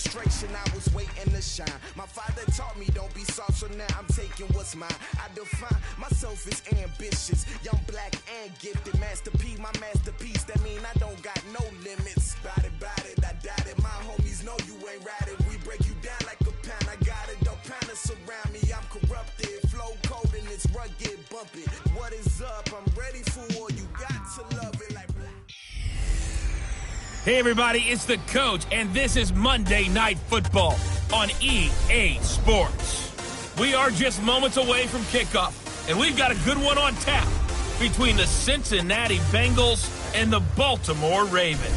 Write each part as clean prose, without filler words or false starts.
frustration, I was waiting to shine. My father taught me don't be soft, so now I'm taking what's mine. I define myself as ambitious, young, black, and gifted. Master P, my masterpiece, that mean I don't got no limits. Bout it, I doubt it. My homies know you ain't ratted. We break you down like a pound. I got it, don't pound us around me. I'm corrupted, flow cold and it's rugged, bump it. What is up? I'm ready for war. You got to love it like. Hey everybody, it's the Coach, and this is Monday Night Football on EA Sports. We are just moments away from kickoff, and we've got a good one on tap between the Cincinnati Bengals and the Baltimore Ravens.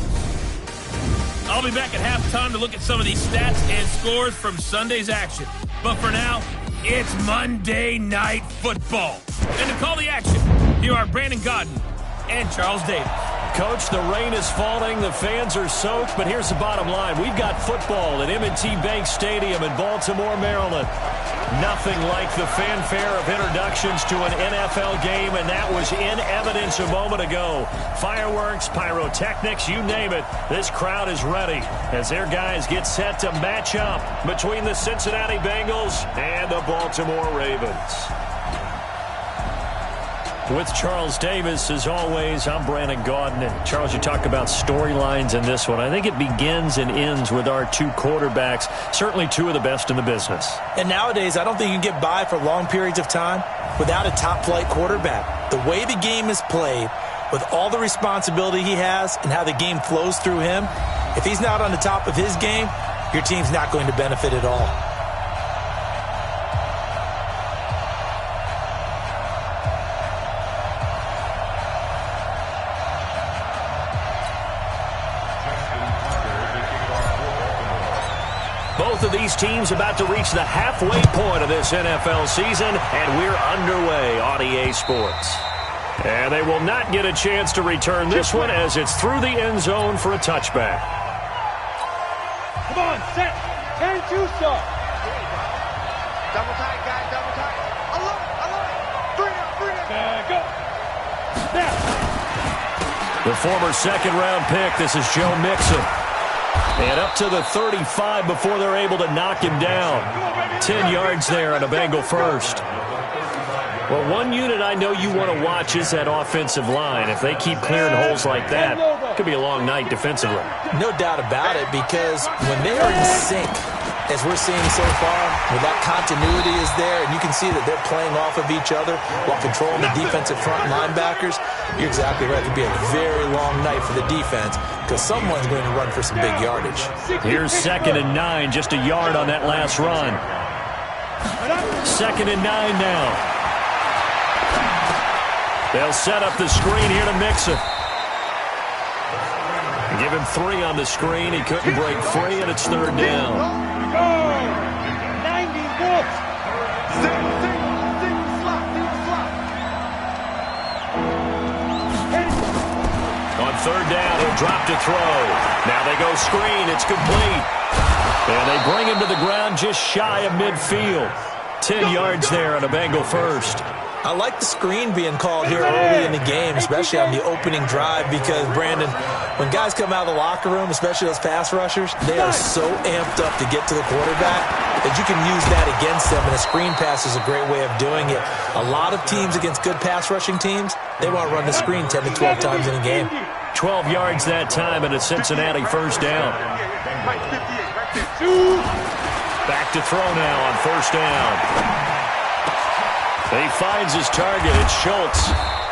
I'll be back at halftime to look at some of these stats and scores from Sunday's action. But for now, it's Monday Night Football. And to call the action, here are Brandon Godden and Charles Davis. Coach, the rain is falling, the fans are soaked, but here's the bottom line. We've got football at M&T Bank Stadium in Baltimore, Maryland. Nothing like the fanfare of introductions to an NFL game, and that was in evidence a moment ago. Fireworks, pyrotechnics, you name it. This crowd is ready as their guys get set to match up between the Cincinnati Bengals and the Baltimore Ravens. With Charles Davis, as always, I'm Brandon Gaudin. And Charles, you talk about storylines in this one. I think it begins and ends with our two quarterbacks, certainly two of the best in the business. And nowadays, I don't think you can get by for long periods of time without a top-flight quarterback. The way the game is played, with all the responsibility he has and how the game flows through him, if he's not on the top of his game, your team's not going to benefit at all. Both of these teams about to reach the halfway point of this NFL season, and we're underway on EA Sports. And they will not get a chance to return this one as it's through the end zone for a touchback. Come on, set, 10-2 start. Double tight, guys, double tight. Alert, bring it. Go. Snap. The former second-round pick, this is Joe Mixon. And up to the 35 before they're able to knock him down. 10 yards there on a Bengal first. Well, one unit I know you want to watch is that offensive line. If they keep clearing holes like that, it could be a long night defensively. No doubt about it, because when they are in sync, as we're seeing so far, when that continuity is there, and you can see that they're playing off of each other while controlling the defensive front linebackers, you're exactly right. It could be a very long night for the defense because someone's going to run for some big yardage. Here's 2nd and 9, just a yard on that last run. 2nd and 9 now. They'll set up the screen here to Mixon. Give him 3 on the screen. He couldn't break free, and it's 3rd down. Go! 90 volts. On 3rd down, he'll drop to throw. Now they go screen. It's complete. And they bring him to the ground just shy of midfield. 10 yards there on a Bengal first. I like the screen being called here early in the game, especially on the opening drive, because, Brandon, when guys come out of the locker room, especially those pass rushers, they are so amped up to get to the quarterback that you can use that against them, and a screen pass is a great way of doing it. A lot of teams against good pass rushing teams, they want to run the screen 10 to 12 times in a game. 12 yards that time, and a Cincinnati first down. Back to throw now on 1st down. He finds his target. It's Schultz.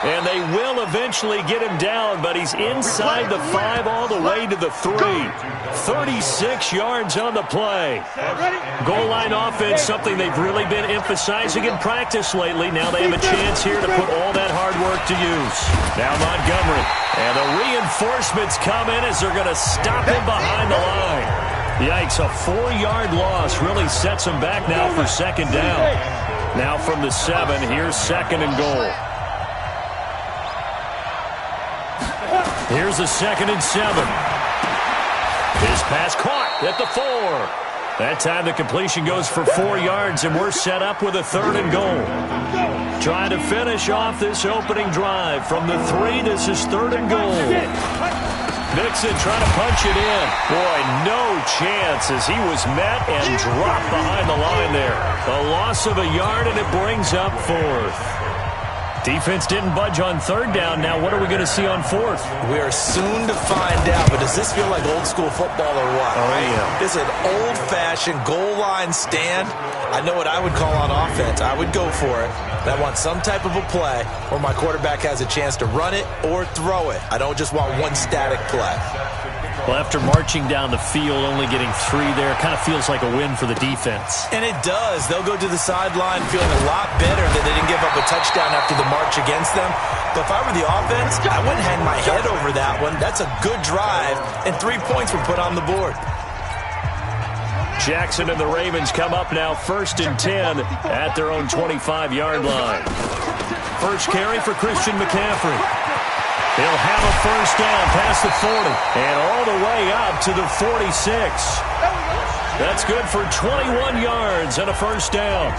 And they will eventually get him down, but he's inside the 5 all the way to the 3. 36 yards on the play. Goal line offense, something they've really been emphasizing in practice lately. Now they have a chance here to put all that hard work to use. Now Montgomery. And the reinforcements come in as they're going to stop him behind the line. Yikes, a 4-yard loss really sets him back now for 2nd down. Now from the 7, here's 2nd and goal. Here's the 2nd and 7. His pass caught at the 4. That time the completion goes for 4 yards, and we're set up with a 3rd and goal. Trying to finish off this opening drive from the 3. This is 3rd and goal. Mixon trying to punch it in. Boy, no chance as he was met and dropped behind the line there. A loss of a yard, and it brings up fourth. Defense didn't budge on third down. Now what are we going to see on fourth? We are soon to find out, but does this feel like old school football or what? Oh, yeah. This is an old-fashioned goal line stand. I know what I would call on offense. I would go for it. I want some type of a play where my quarterback has a chance to run it or throw it. I don't just want one static play. Well, after marching down the field, only getting 3 there, kind of feels like a win for the defense. And it does. They'll go to the sideline feeling a lot better that they didn't give up a touchdown after the march against them. But if I were the offense, I wouldn't hang my head over that one. That's a good drive, and 3 points were put on the board. Jackson and the Ravens come up now 1st and 10 at their own 25-yard line. First carry for Christian McCaffrey. He'll have a first down past the 40 and all the way up to the 46. That's good for 21 yards and a first down.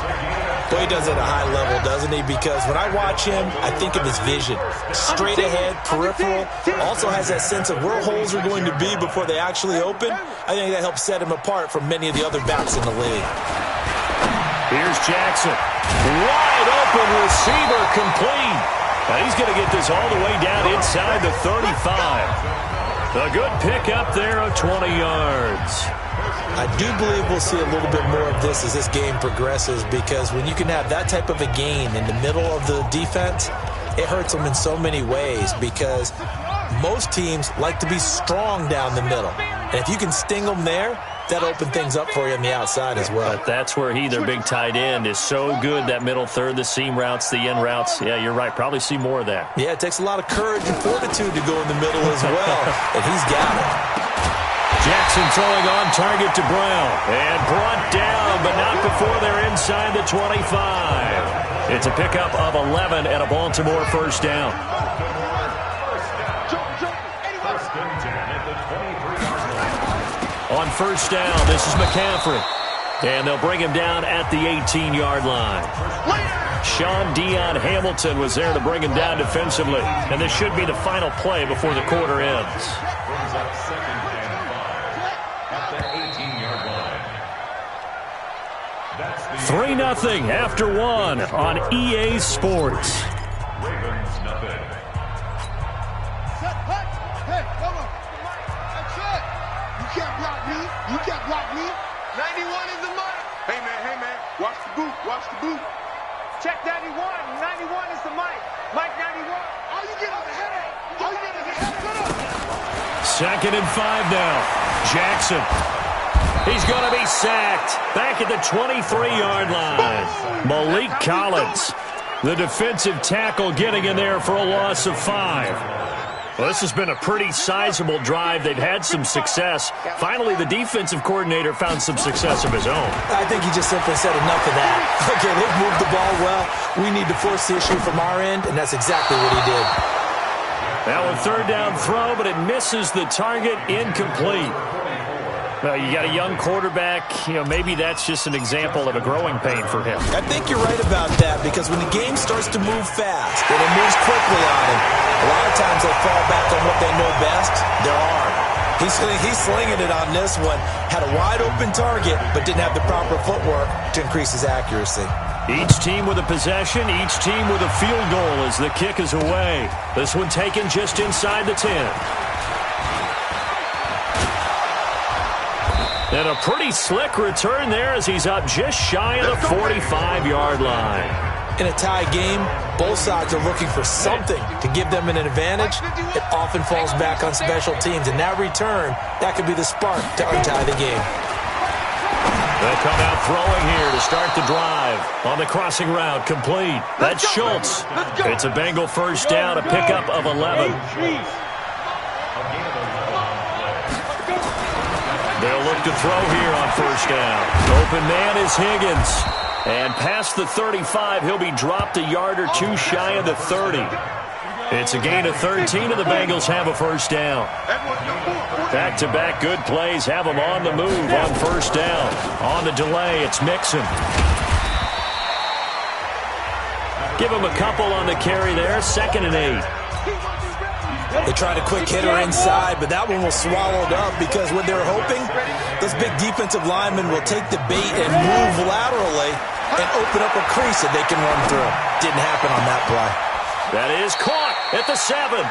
Well, he does it at a high level, doesn't he? Because when I watch him, I think of his vision. Straight ahead, peripheral. Also has that sense of where holes are going to be before they actually open. I think that helps set him apart from many of the other backs in the league. Here's Jackson. Wide open receiver, complete. Now he's going to get this all the way down inside the 35. A good pickup there of 20 yards. I do believe we'll see a little bit more of this as this game progresses, because when you can have that type of a gain in the middle of the defense, it hurts them in so many ways, because most teams like to be strong down the middle. And if you can sting them there, that'll open things up for you on the outside as well. But that's where their big tight end, is so good, that middle third, the seam routes, the end routes. Yeah, you're right. Probably see more of that. Yeah, it takes a lot of courage and fortitude to go in the middle as well, and he's got it. Jackson throwing on target to Brown. And brought down, but not before they're inside the 25. It's a pickup of 11 and a Baltimore first down. On first down, this is McCaffrey. And they'll bring him down at the 18-yard line. Sean Dion Hamilton was there to bring him down defensively. And this should be the final play before the quarter ends. 3-0 after 1 on EA Sports. Ravens nothing. Hey, come on. That's it. You can't block me. You can't block me. 91 is the mic. Hey, man. Watch the boot. Watch the boot. Check 91. 91 is the mic. Mike 91. All you get is a headache. All you get is a headache. 2nd and 5 now. Jackson. He's going to be sacked back at the 23-yard line. Malik Collins, the defensive tackle, getting in there for a loss of 5. Well, this has been a pretty sizable drive. They've had some success. Finally, the defensive coordinator found some success of his own. I think he just simply said enough of that. Okay, they've moved the ball well. We need to force the issue from our end, and that's exactly what he did. Now a 3rd down throw, but it misses the target, incomplete. Well, you got a young quarterback. Maybe that's just an example of a growing pain for him. I think you're right about that, because when the game starts to move fast and it moves quickly on him, a lot of times they fall back on what they know best, their arm. He's slinging it on this one. Had a wide open target, but didn't have the proper footwork to increase his accuracy. Each team with a possession, each team with a field goal as the kick is away. This one taken just inside the 10. And a pretty slick return there as he's up just shy of the 45-yard line. In a tie game, both sides are looking for something to give them an advantage. It often falls back on special teams. And that return, that could be the spark to untie the game. They'll come out throwing here to start the drive. On the crossing route, complete. That's Schultz. It's a Bengal first down, a pickup of 11. They'll look to throw here on first down. Open man is Higgins. And past the 35, he'll be dropped a yard or two shy of the 30. It's a gain of 13, and the Bengals have a first down. Back-to-back good plays have them on the move on first down. On the delay, it's Mixon. Give him a couple on the carry there, 2nd and 8. They tried a quick hitter inside, but that one was swallowed up because what they were hoping, those big defensive linemen will take the bait and move laterally and open up a crease that they can run through. Didn't happen on that play. That is caught at the 7.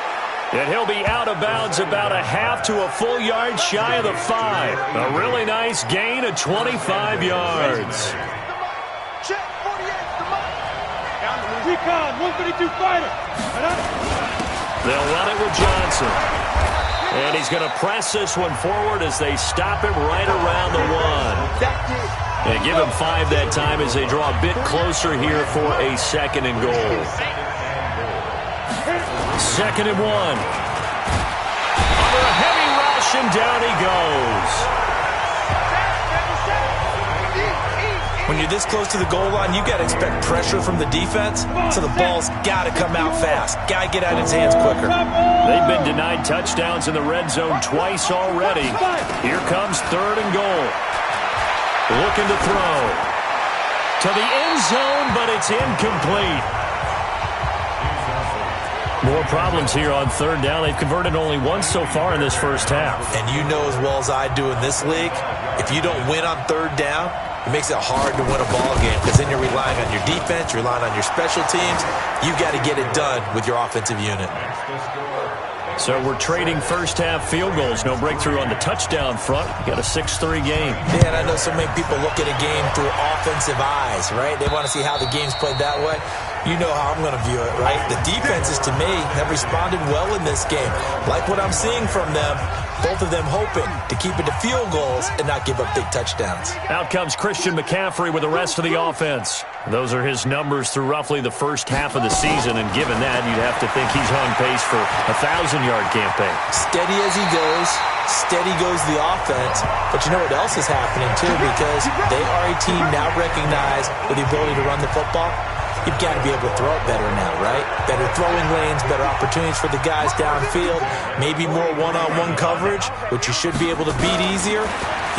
And he'll be out of bounds about a half to a full yard shy of the 5. A really nice gain of 25 yards. Check 48, the mark. Recon, 152 fighter. They'll run it with Johnson. And he's going to press this one forward as they stop him right around the 1. And give him 5 that time as they draw a bit closer here for a 2nd and goal. 2nd and 1. Under a heavy rush, and down he goes. When you're this close to the goal line, you got to expect pressure from the defense, so the ball's got to come out fast. Got to get out of his hands quicker. They've been denied touchdowns in the red zone twice already. Here comes 3rd and goal. Looking to throw. To the end zone, but it's incomplete. More problems here on 3rd down. They've converted only once so far in this first half. And you know as well as I do in this league, if you don't win on 3rd down, it makes it hard to win a ball game because then you're relying on your defense, you're relying on your special teams. You got to get it done with your offensive unit. So we're trading first half field goals. No breakthrough on the touchdown front. You got a 6-3 game. Yeah, and I know so many people look at a game through offensive eyes, right? They want to see how the game's played that way. You know how I'm going to view it, right? The defenses, to me, have responded well in this game. Like what I'm seeing from them, both of them hoping to keep it to field goals and not give up big touchdowns. Out comes Christian McCaffrey with the rest of the offense. Those are his numbers through roughly the first half of the season, and given that, you'd have to think he's on pace for a 1,000-yard campaign. Steady as he goes, steady goes the offense. But you know what else is happening, too, because they are a team now recognized with the ability to run the football. You've got to be able to throw it better now, right? Better throwing lanes, better opportunities for the guys downfield, maybe more one-on-one coverage, which you should be able to beat easier.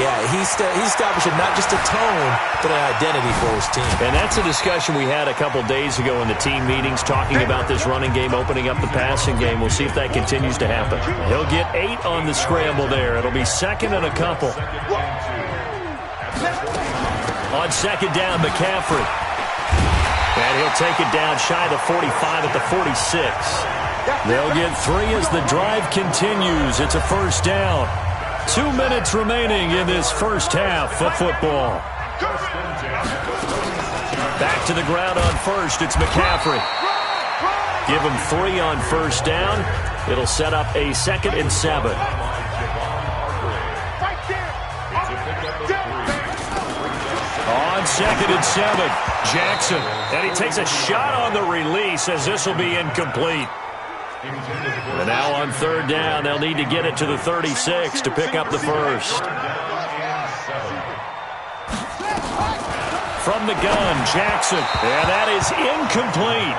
Yeah, he's establishing not just a tone, but an identity for his team. And that's a discussion we had a couple days ago in the team meetings, talking about this running game, opening up the passing game. We'll see if that continues to happen. He'll get 8 on the scramble there. It'll be 2nd and a couple. On 2nd down, McCaffrey. And he'll take it down shy of the 45 at the 46. They'll get 3 as the drive continues. It's a first down. 2 minutes remaining in this first half of football. Back to the ground on first. It's McCaffrey. Give him 3 on first down. It'll set up a 2nd and 7. On 2nd and 7, Jackson. And he takes a shot on the release as this will be incomplete. And now on 3rd down, they'll need to get it to the 36 to pick up the first. From the gun, Jackson. And that is incomplete.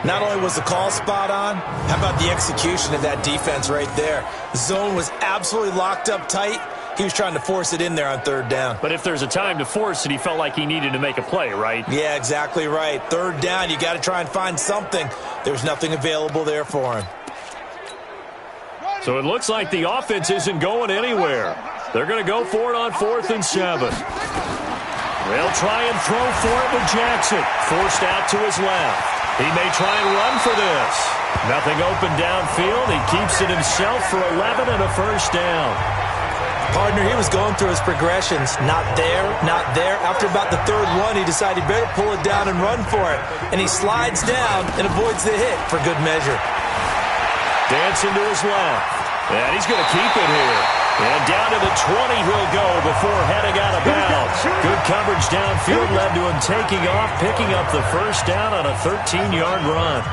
Not only was the call spot on, how about the execution of that defense right there? The zone was absolutely locked up tight. He was trying to force it in there on 3rd down. But if there's a time to force it, he felt like he needed to make a play, right? Yeah, exactly right. 3rd down, you got to try and find something. There's nothing available there for him. So it looks like the offense isn't going anywhere. They're going to go for it on 4th and 7. They'll try and throw for it with Jackson. Forced out to his left. He may try and run for this. Nothing open downfield. He keeps it himself for 11 and a first down. Partner, he was going through his progressions. Not there, not there. After about the 3rd one, he decided he better pull it down and run for it. And he slides down and avoids the hit for good measure. Dancing to his left. And he's going to keep it here. And down to the 20 he'll go before heading out of bounds. Good coverage downfield led to him taking off, picking up the first down on a 13-yard run.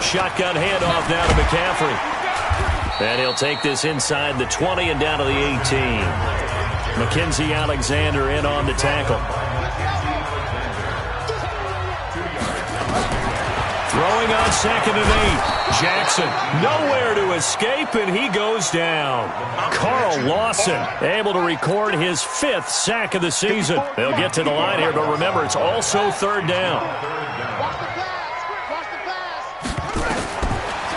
Shotgun handoff now to McCaffrey. And he'll take this inside the 20 and down to the 18. Mackenzie Alexander in on the tackle. Throwing on 2nd and 8. Jackson, nowhere to escape, and he goes down. Carl Lawson able to record his 5th sack of the season. They'll get to the line here, but remember, it's also 3rd down.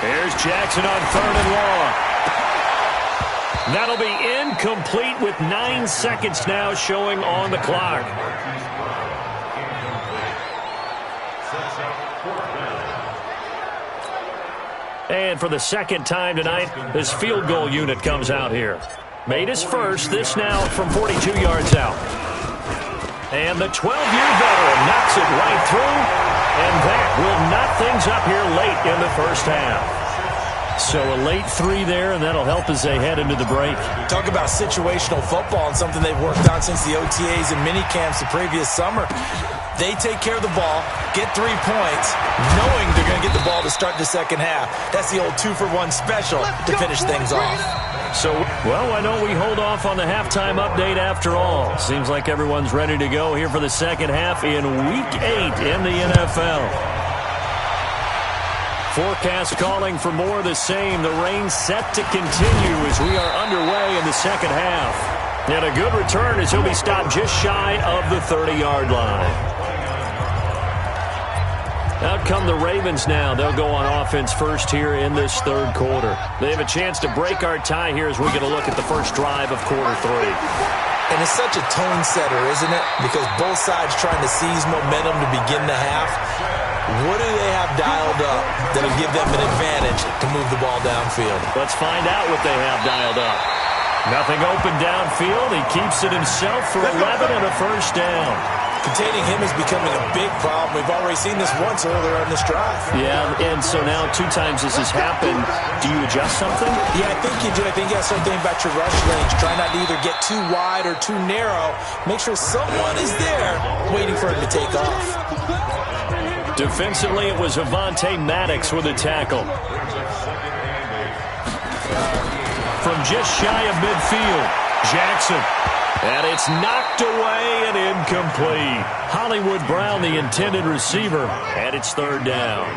Here's Jackson on 3rd and long. That'll be incomplete with 9 seconds now showing on the clock. And for the 2nd time tonight, this field goal unit comes out here. Made his first, this now from 42 yards out. And the 12-year veteran knocks it right through, and that will knot things up here late in the first half. So a late 3 there, and that'll help as they head into the break. Talk about situational football and something they've worked on since the OTAs and mini camps the previous summer. They take care of the ball, get 3 points, knowing they're going to get the ball to start the second half. That's the old 2-for-1 special to finish things off. So, well, why don't we hold off on the halftime update after all? Seems like everyone's ready to go here for the second half in Week 8 in the NFL. Forecast calling for more of the same. The rain set to continue as we are underway in the second half. And a good return as he'll be stopped just shy of the 30-yard line. Out come the Ravens now. They'll go on offense first here in this 3rd quarter. They have a chance to break our tie here as we get a look at the first drive of quarter 3. And it's such a tone setter, isn't it? Because both sides trying to seize momentum to begin the half. What do they have dialed up that'll give them an advantage to move the ball downfield? Let's find out what they have dialed up. Nothing open downfield. He keeps it himself for 11 and a first down. Containing him is becoming a big problem. We've already seen this once earlier in this drive. Yeah, and so now 2 times this has happened. Do you adjust something? Yeah, I think you do. I think you have something about your rush range. Try not to either get too wide or too narrow. Make sure someone is there waiting for him to take off. Defensively, it was Avonte Maddox with a tackle. From just shy of midfield, Jackson. And it's knocked away and incomplete. Hollywood Brown, the intended receiver, and it's 3rd down.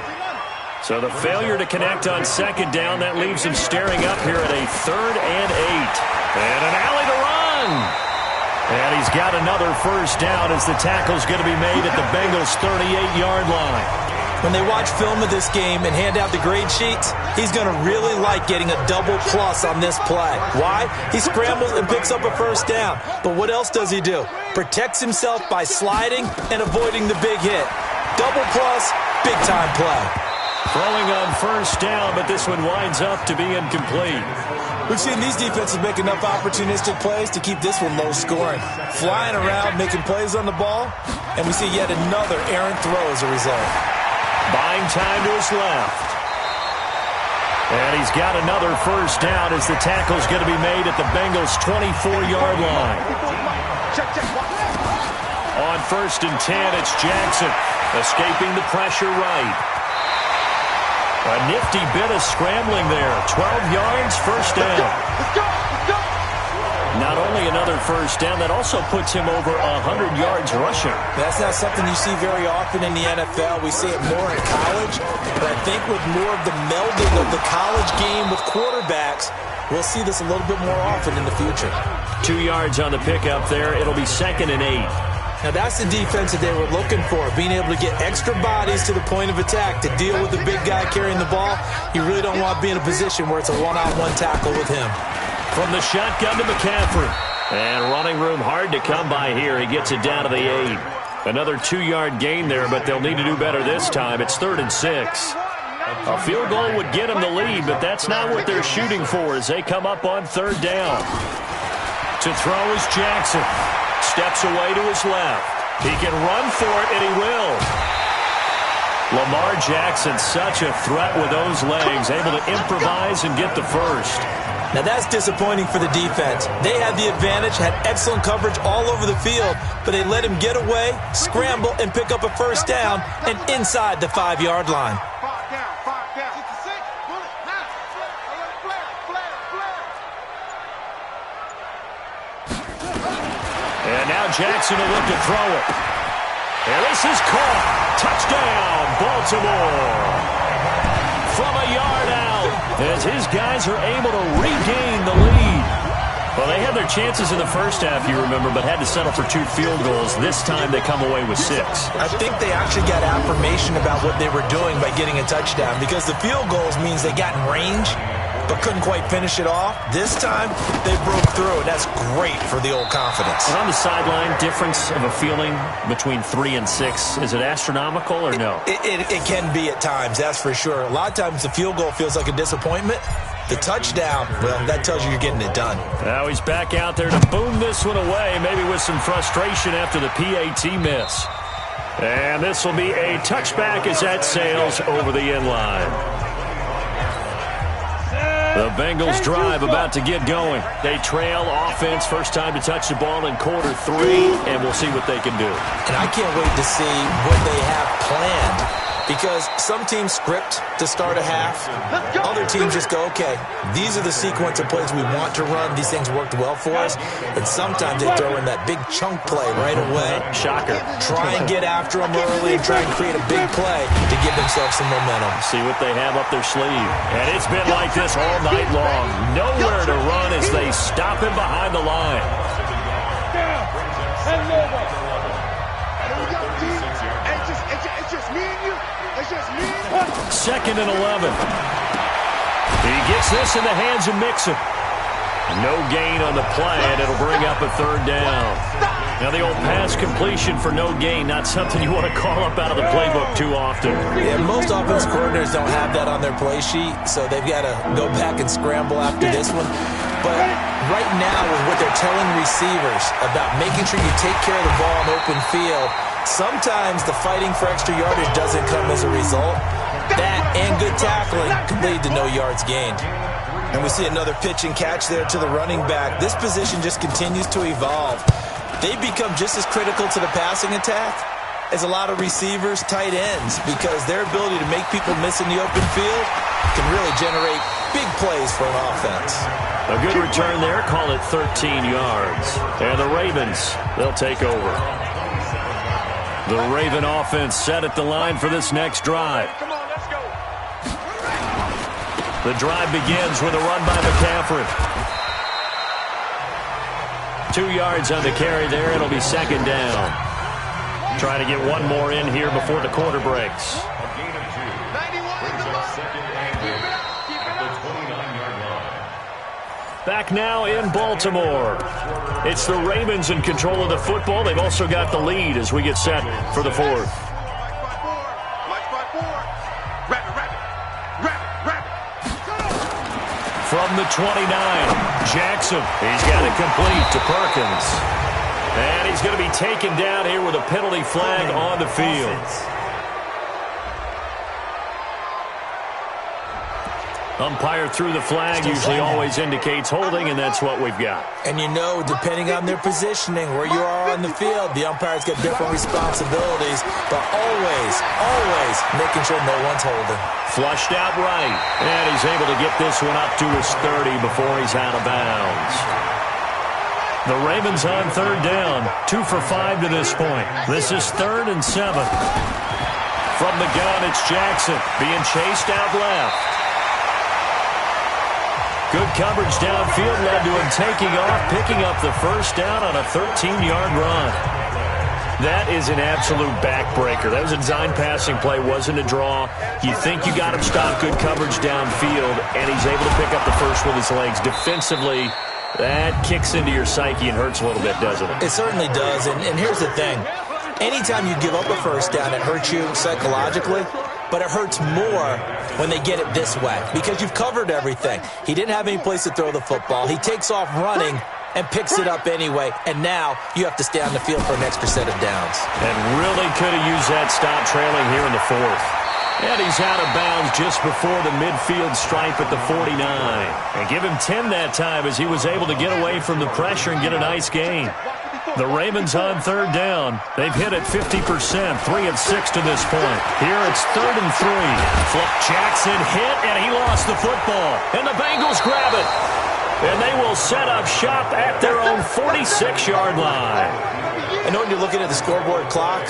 So the failure to connect on 2nd down, that leaves him staring up here at a 3rd and 8. And an alley to run. And he's got another first down as the tackle's going to be made at the Bengals' 38-yard line. When they watch film of this game and hand out the grade sheets, he's going to really like getting a double plus on this play. Why? He scrambles and picks up a first down. But what else does he do? Protects himself by sliding and avoiding the big hit. Double plus, big-time play. Throwing on first down, but this one winds up to be incomplete. We've seen these defenses make enough opportunistic plays to keep this one low scoring. Flying around, making plays on the ball, and we see yet another errant throw as a result. Buying time to his left. And he's got another first down as the tackle's going to be made at the Bengals' 24-yard line. On 1st and 10, it's Jackson escaping the pressure right. A nifty bit of scrambling there. 12 yards, first down. Let's go. Not only another first down, that also puts him over 100 yards rushing. That's not something you see very often in the NFL. We see it more in college, but I think with more of the melding of the college game with quarterbacks, we'll see this a little bit more often in the future. 2 yards on the pickup there. It'll be 2nd and 8. Now that's the defense that they were looking for, being able to get extra bodies to the point of attack to deal with the big guy carrying the ball. You really don't want to be in a position where it's a one-on-one tackle with him. From the shotgun to McCaffrey. And running room hard to come by here. He gets it down to the 8. Another 2-yard gain there, but they'll need to do better this time. It's 3rd and 6. A field goal would get them the lead, but that's not what they're shooting for as they come up on 3rd down. To throw is Jackson. Steps away to his left. He can run for it, and he will. Lamar Jackson, such a threat with those legs, able to improvise and get the first. Now that's disappointing for the defense. They had the advantage, had excellent coverage all over the field, but they let him get away, scramble, and pick up a first down, and inside the 5-yard line. And now Jackson will look to throw it. And this is caught. Touchdown, Baltimore. From a yard as his guys are able to regain the lead. Well, they had their chances in the first half, you remember, but had to settle for 2 field goals. This time they come away with 6. I think they actually got affirmation about what they were doing by getting a touchdown, because the field goals means they got in range but couldn't quite finish it off. This time, they broke through, and that's great for the old confidence. And on the sideline, difference of a feeling between 3 and 6, is it astronomical or no? It can be at times, that's for sure. A lot of times the field goal feels like a disappointment. The touchdown, well, that tells you you're getting it done. Now he's back out there to boom this one away, maybe with some frustration after the PAT miss. And this will be a touchback as that sails over the end line. The Bengals drive about to get going. They trail offense, first time to touch the ball in quarter 3, and we'll see what they can do. And I can't wait to see what they have planned, because some teams script to start a half. Other teams just go, okay, these are the sequence of plays we want to run. These things worked well for us. And sometimes they throw in that big chunk play right away. Shocker. Try and get after them early and try and create a big play to give themselves some momentum. See what they have up their sleeve. And it's been like this all night long. Nowhere to run as they stop him behind the line. It's just me and you. It's just me and you. 2nd and 11. He gets this in the hands of Mixon. No gain on the play, and it'll bring up a 3rd down. Now the old pass completion for no gain, not something you want to call up out of the playbook too often. Yeah, most offense coordinators don't have that on their play sheet, so they've got to go back and scramble after this one. But right now, with what they're telling receivers about making sure you take care of the ball in open field, sometimes the fighting for extra yardage doesn't come as a result. That and good tackling can lead to no yards gained. And we see another pitch and catch there to the running back. This position just continues to evolve. They become just as critical to the passing attack as a lot of receivers, tight ends, because their ability to make people miss in the open field can really generate big plays for an offense. A good return there, call it 13 yards. And the Ravens, they'll take over. The Raven offense set at the line for this next drive. Come on, let's go. The drive begins with a run by McCaffrey. 2 yards on the carry there. It'll be 2nd down. Trying to get one more in here before the quarter breaks. Back now in Baltimore. It's the Ravens in control of the football. They've also got the lead as we get set for the 4th. From the 29, Jackson. He's got it complete to Perkins. And he's going to be taken down here with a penalty flag on the field. Umpire threw the flag, usually always indicates holding, and that's what we've got. And you know, depending on their positioning, where you are on the field, the umpire's got different responsibilities, but always making sure no one's holding. Flushed out right, and he's able to get this one up to his 30 before he's out of bounds. The Ravens on 3rd down, 2 for 5 to this point. This is 3rd and 7. From the gun, it's Jackson being chased out left. Good coverage downfield led to him taking off, picking up the 1st down on a 13-yard run. That is an absolute backbreaker. That was a design passing play, wasn't a draw. You think you got him stopped, good coverage downfield, and he's able to pick up the 1st with his legs. Defensively, that kicks into your psyche and hurts a little bit, doesn't it? It certainly does, and here's the thing. Anytime you give up a 1st down, it hurts you psychologically. But it hurts more when they get it this way because you've covered everything. He didn't have any place to throw the football. He takes off running and picks it up anyway, and now you have to stay on the field for an extra set of downs. And really could have used that stop trailing here in the 4th. And he's out of bounds just before the midfield stripe at the 49. And give him 10 that time as he was able to get away from the pressure and get a nice gain. The Ravens on 3rd down. They've hit it 50%, 3 of 6 to this point. Here it's 3rd and 3. Jackson hit, and he lost the football. And the Bengals grab it. And they will set up shop at their own 46-yard line. I know when you're looking at the scoreboard clock.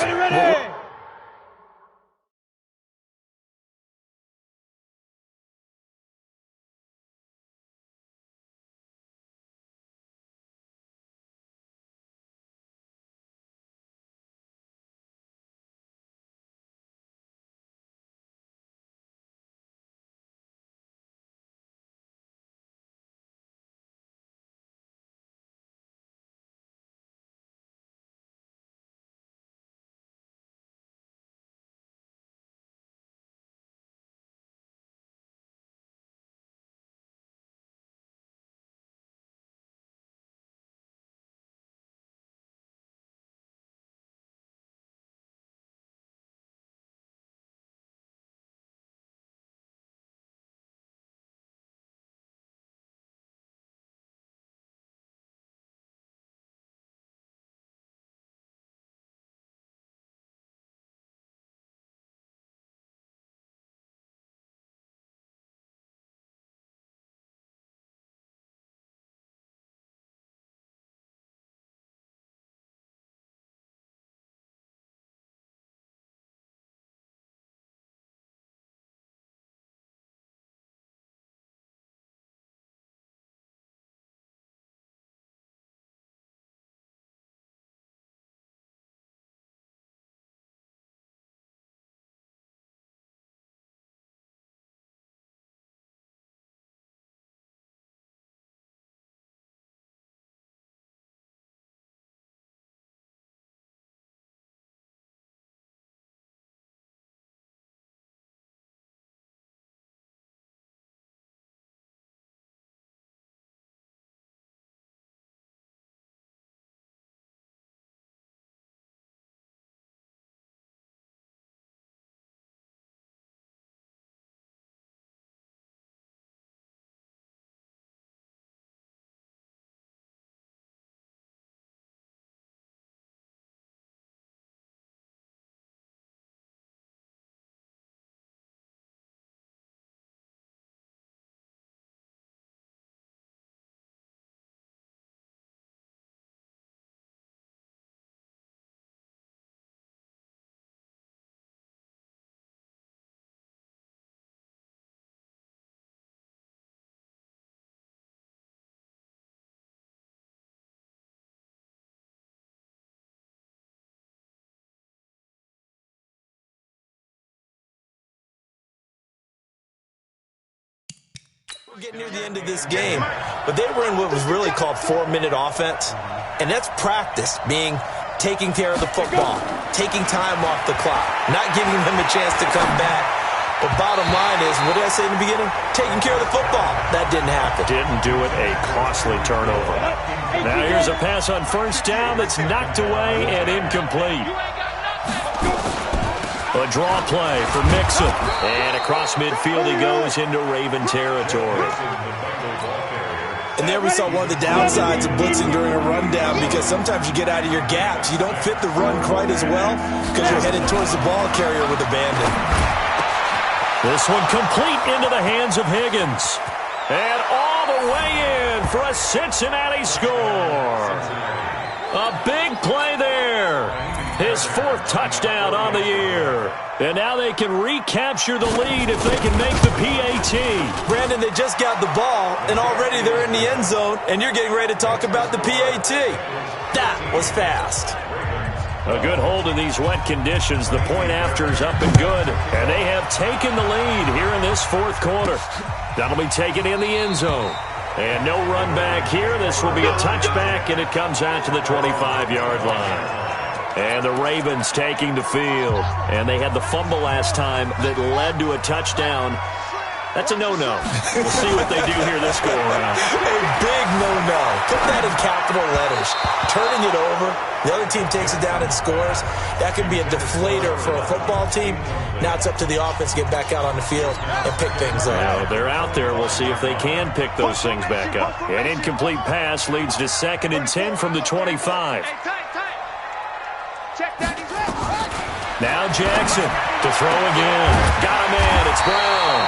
Getting near the end of this game, but they were in what was really called 4-minute offense, and that's practice, meaning taking care of the football, taking time off the clock, not giving them a chance to come back. But bottom line is, what did I say in the beginning? Taking care of the football. That didn't happen. Didn't do it. A costly turnover. Now here's a pass on first down that's knocked away and incomplete. A draw play for Mixon. And across midfield he goes into Raven territory. And there we saw one of the downsides of blitzing during a rundown, because sometimes you get out of your gaps. You don't fit the run quite as well because you're headed towards the ball carrier with abandon. This one complete into the hands of Higgins. And all the way in for a Cincinnati score. A big play there. His 4th touchdown on the year. And now they can recapture the lead if they can make the PAT. Brandon, they just got the ball, and already they're in the end zone, and you're getting ready to talk about the PAT. That was fast. A good hold in these wet conditions. The point after is up and good. And they have taken the lead here in this 4th quarter. That'll be taken in the end zone. And no run back here. This will be a touchback, and it comes out to the 25-yard line. And the Ravens taking the field. And they had the fumble last time that led to a touchdown. That's a no-no. We'll see what they do here this go-around. A big no-no. Put that in capital letters. Turning it over. The other team takes it down and scores. That can be a deflator for a football team. Now it's up to the offense to get back out on the field and pick things up. Now they're out there. We'll see if they can pick those things back up. An incomplete pass leads to 2nd and 10 from the 25. Now Jackson to throw again. Got him in. It's Brown.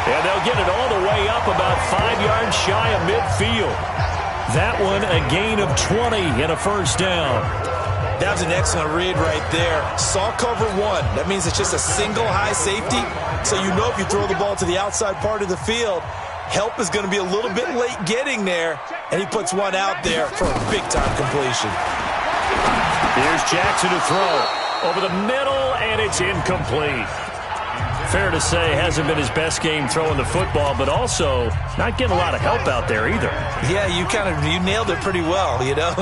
And they'll get it all the way up about 5 yards shy of midfield. That one a gain of 20 and a first down. That was an excellent read right there. Saw cover 1. That means it's just a single high safety. So you know if you throw the ball to the outside part of the field, help is going to be a little bit late getting there. And he puts one out there for a big-time completion. Here's Jackson to throw. Over the middle, and it's incomplete. Fair to say, hasn't been his best game throwing the football, but also not getting a lot of help out there either. Yeah, you nailed it pretty well, you know.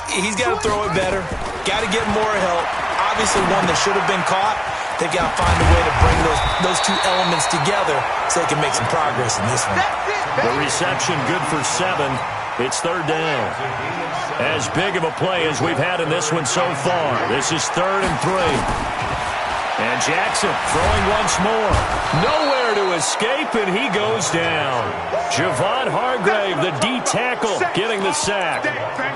He's got to throw it better. Got to get more help. Obviously one that should have been caught. They got to find a way to bring those two elements together so they can make some progress in this one. The reception good for 7. It's 3rd down. As big of a play as we've had in this one so far. This is 3rd and 3. And Jackson throwing once more. Nowhere to escape, and he goes down. Javon Hargrave, the D tackle, getting the sack.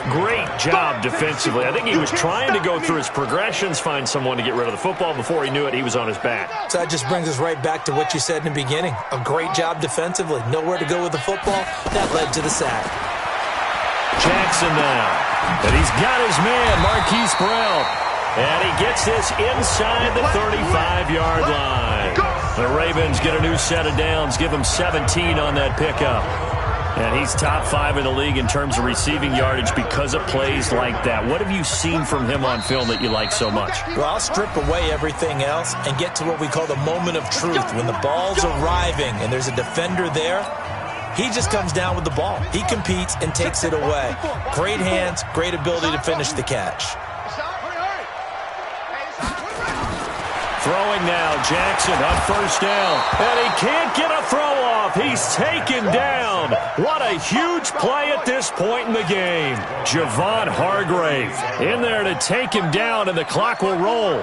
Great job defensively. I think he was trying to go through his progressions, find someone to get rid of the football. Before he knew it, he was on his back. So that just brings us right back to what you said in the beginning. A great job defensively. Nowhere to go with the football. That led to the sack. Jackson now. And he's got his man, Marquise Brown. And he gets this inside the 35-yard line. The Ravens get a new set of downs, give him 17 on that pickup. And he's top 5 in the league in terms of receiving yardage because of plays like that. What have you seen from him on film that you like so much? Well, I'll strip away everything else and get to what we call the moment of truth. When the ball's arriving and there's a defender there, he just comes down with the ball. He competes and takes it away. Great hands, great ability to finish the catch. Throwing now, Jackson on first down. And he can't get a throw off. He's taken down. What a huge play at this point in the game. Javon Hargrave in there to take him down, and the clock will roll.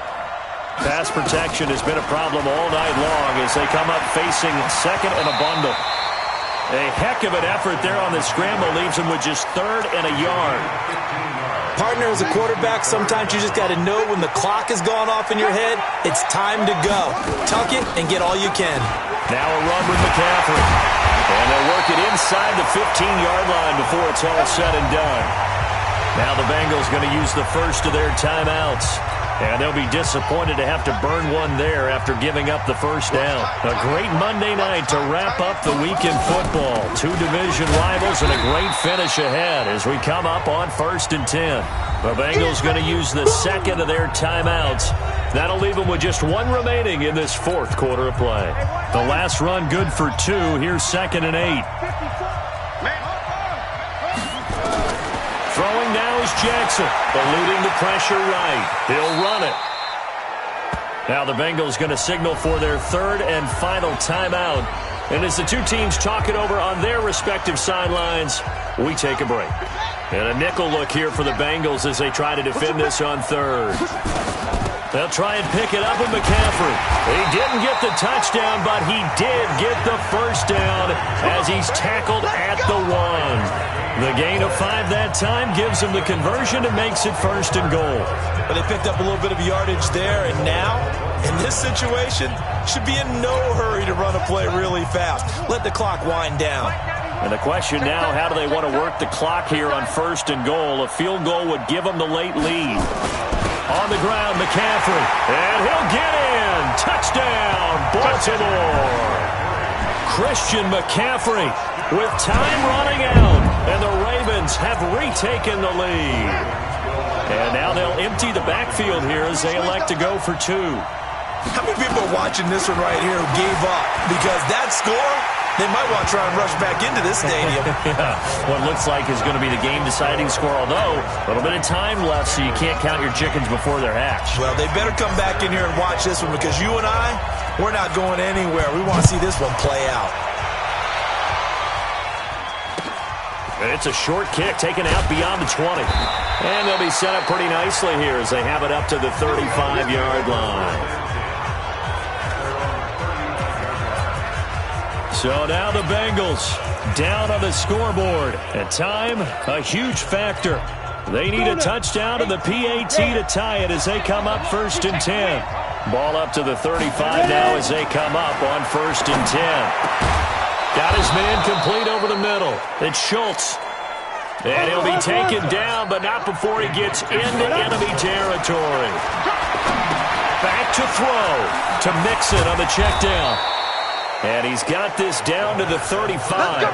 Pass protection has been a problem all night long as they come up facing 2nd and a bundle. A heck of an effort there on the scramble leaves him with just 3rd and a yard. Partner, as a quarterback, sometimes you just got to know when the clock has gone off in your head, it's time to go. Tuck it and get all you can. Now a run with McCaffrey. And they'll work it inside the 15-yard line before it's all said and done. Now the Bengals going to use the first of their timeouts. And they'll be disappointed to have to burn one there after giving up the first down. A great Monday night to wrap up the week in football. Two division rivals and a great finish ahead as we come up on 1st and 10. The Bengals going to use the second of their timeouts. That'll leave them with just one remaining in this fourth quarter of play. The last run good for 2. Here's 2nd and 8. Throwing now is Jackson, eluding the pressure right. He'll run it. Now the Bengals going to signal for their third and final timeout. And as the two teams talk it over on their respective sidelines, we take a break. And a nickel look here for the Bengals as they try to defend this on third. They'll try and pick it up with McCaffrey. He didn't get the touchdown, but he did get the first down as he's tackled at the 1. The gain of 5 that time gives him the conversion and makes it 1st and goal. But they picked up a little bit of yardage there, and now, in this situation, should be in no hurry to run a play really fast. Let the clock wind down. And the question now, how do they want to work the clock here on 1st and goal? A field goal would give them the late lead. On the ground, McCaffrey, and he'll get in. Touchdown, Baltimore. Christian McCaffrey with time running out, and the Ravens have retaken the lead. And now they'll empty the backfield here as they elect to go for 2. How many people are watching this one right here who gave up? Because that score, they might want to try and rush back into this stadium. Yeah, what looks like is going to be the game-deciding score, although a little bit of time left, so you can't count your chickens before they're hatched. Well, they better come back in here and watch this one, because you and I, we're not going anywhere. We want to see this one play out. And it's a short kick taken out beyond the 20. And they'll be set up pretty nicely here as they have it up to the 35-yard line. So now the Bengals down on the scoreboard. And time, a huge factor. They need a touchdown to the PAT to tie it as they come up 1st and 10. Ball up to the 35 now as they come up on 1st and 10. Got his man complete over the middle. It's Schultz. And he'll be taken down, but not before he gets into enemy territory. Back to throw to Mixon on the check down. And he's got this down to the 35.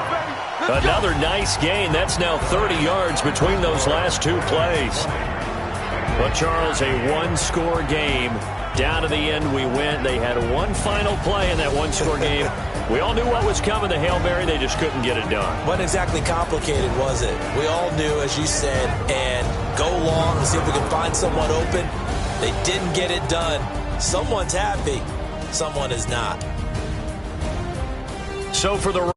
Another nice gain. That's now 30 yards between those last 2 plays. But, Charles, a one-score game. Down to the end we went. They had one final play in that one-score game. We all knew what was coming, the Hail Mary. They just couldn't get it done. Wasn't exactly complicated, was it? We all knew, as you said, and go long and see if we can find someone open. They didn't get it done. Someone's happy. Someone is not. So for the